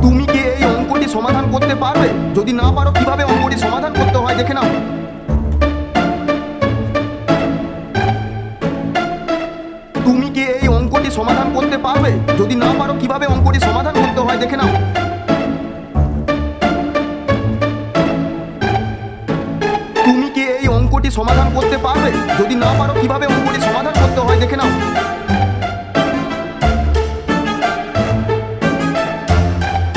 তুমি কি এই অঙ্কটি সমাধান করতে পারবে? যদি না পারো কিভাবে অঙ্কটি সমাধান করতে হয় দেখে নাও। তুমি কি এই অঙ্কটি সমাধান করতে পারবে? যদি না পারো কিভাবে অঙ্কটি সমাধান করতে হয় দেখে নাও। তুমি কি এই অঙ্কটি সমাধান করতে পারবে? যদি না পারো কিভাবে অঙ্কটি সমাধান করতে হয় দেখে নাও।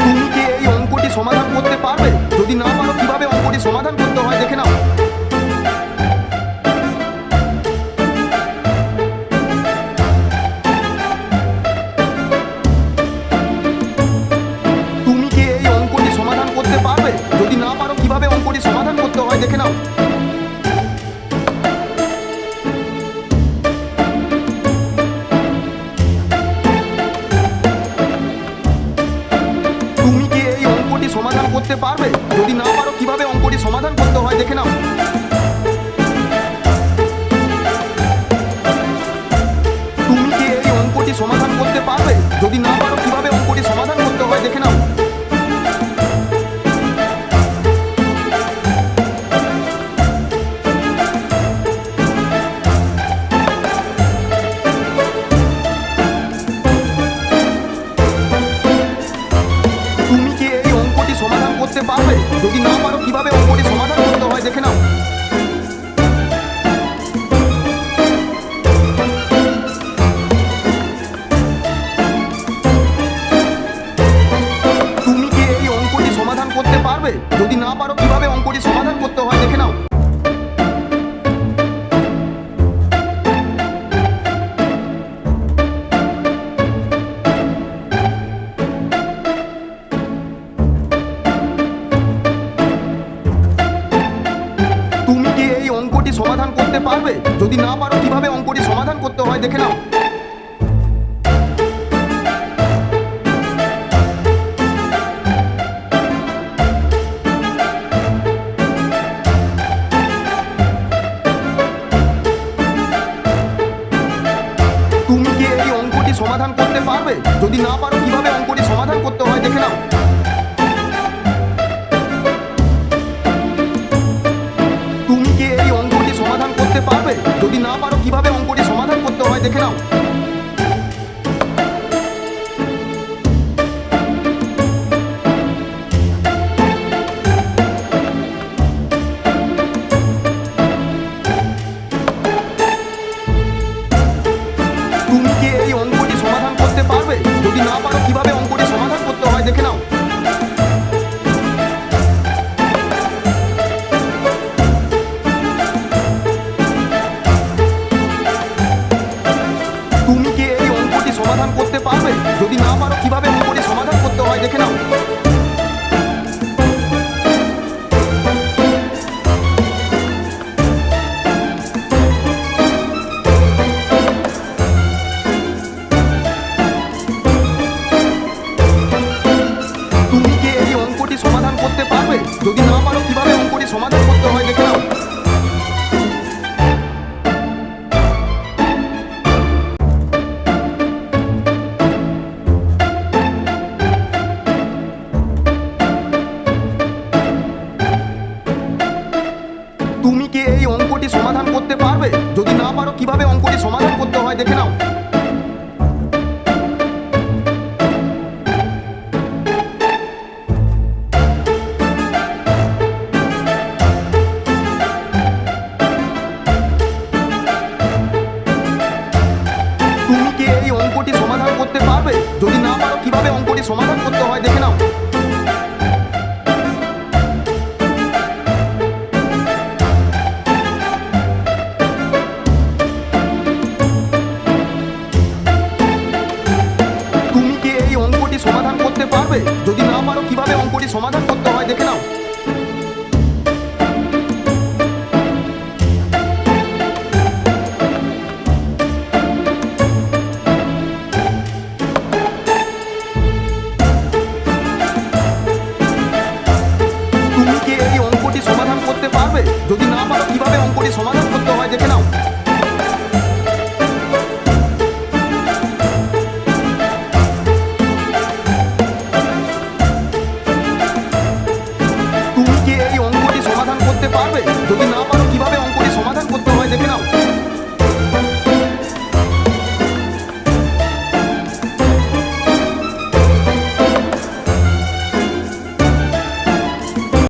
তুমি কি এই অঙ্কটি সমাধান করতে পারবে? যদি না পারো কিভাবে অঙ্কটি সমাধান করতে হয় দেখে নাও। তুমি কি এই অঙ্কটি সমাধান করতে পারবে? যদি না পারো কিভাবে অঙ্কটি সমাধান করতে হয় দেখে নাও। তুমি কি এই অঙ্কটি সমাধান করতে পারবে? যদি না পারো কিভাবে অঙ্কটি সমাধান করতে হয় দেখে নাও। তুমি কি এই অঙ্কটি সমাধান করতে পারবে? যদি না পারো কিভাবে অঙ্কটি সমাধান করতে হয় দেখে নাও। তুমি কি এই অঙ্কটি সমাধান করতে পারবে? যদি না পারো কিভাবে অঙ্কটি সমাধান করতে হয় দেখে নাও। তুমি কি এই অঙ্কটি সমাধান করতে পারবে? যদি না পারো কিভাবে অঙ্কটি সমাধান করতে হয় দেখে নাও। তুমি কি এই অঙ্কটি সমাধান করতে পারবে? যদি না পারো কিভাবে অঙ্কটি সমাধান করতে হয় দেখে নাও। তুমি কি এই অঙ্কটি সমাধান করতে পারবে? যদি না পারো কিভাবে অঙ্কটি সমাধান করতে হয় দেখে নাও। তুমি কি এই অঙ্কটি সমাধান করতে পারবে? যদি না পারো কিভাবে অঙ্কটি সমাধান করতে হয় দেখে নাও। তুমি কি এই অঙ্কটি সমাধান করতে পারবে? যদি না পারো কিভাবে অঙ্কটি সমাধান করতে হয় দেখে নাও। তুমি কি এই অঙ্কটি সমাধান করতে পারবে? যদি না পারো কিভাবে অঙ্কটি সমাধান করতে হয় দেখে নাও। তুমি কি এই অঙ্কটি সমাধান করতে পারবে? যদি না পারো কিভাবে অঙ্কটি সমাধান করতে হয় দেখে নাও। তুমি কি এই অঙ্কটি সমাধান করতে পারবে? যদি না পারো কিভাবে অঙ্কটি সমাধান করতে হয় দেখে নাও। তুমি কি এই অঙ্কটি সমাধান করতে পারবে? যদি না পারো কিভাবে অঙ্কটি সমাধান করতে হয় দেখে নাও। তুমি কি এই অঙ্কটি সমাধান করতে পারবে? যদি না পারো কিভাবে অঙ্কটি সমাধান করতে হয় দেখে নাও। তুমি কি এই অঙ্কটি সমাধান করতে পারবে? যদি না পারো কিভাবে অঙ্কটি সমাধান করতে হয় দেখে নাও। করতে পারবে? যদি না পারো